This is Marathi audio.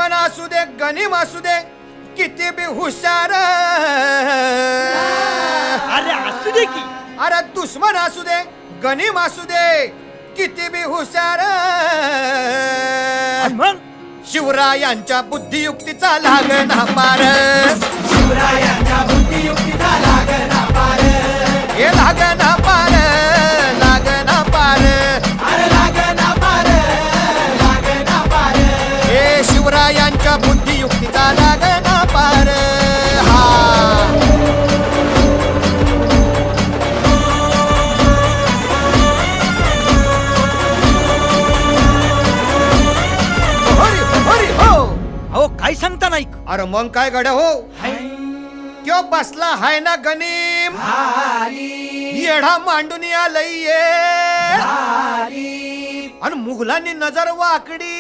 दुश्मन असू दे गनिम असू दे किती बी हुशार, अरे असू दे की. अरे दुश्मन असू दे गनिम असू दे किती बी हुशार, आणि मग शिवरायांच्या बुद्धियुक्तीचा लागना पार, शिवरायांच्या बुद्धियुक्तीचा लागना पार, हे लागना पार, लागना पार, अरे लागना पार, लागना पार. हे शिवरायांच्या बुद्धियुक्तीचा लागना पार. हा हरी हरी हो. अहो काय सांगता नाही. अरे मग काय गड्या हो, क्यों बसला हाय ना गनीम, येढा मांडून आलंय, आणि मुघलांनी नजर वाकडी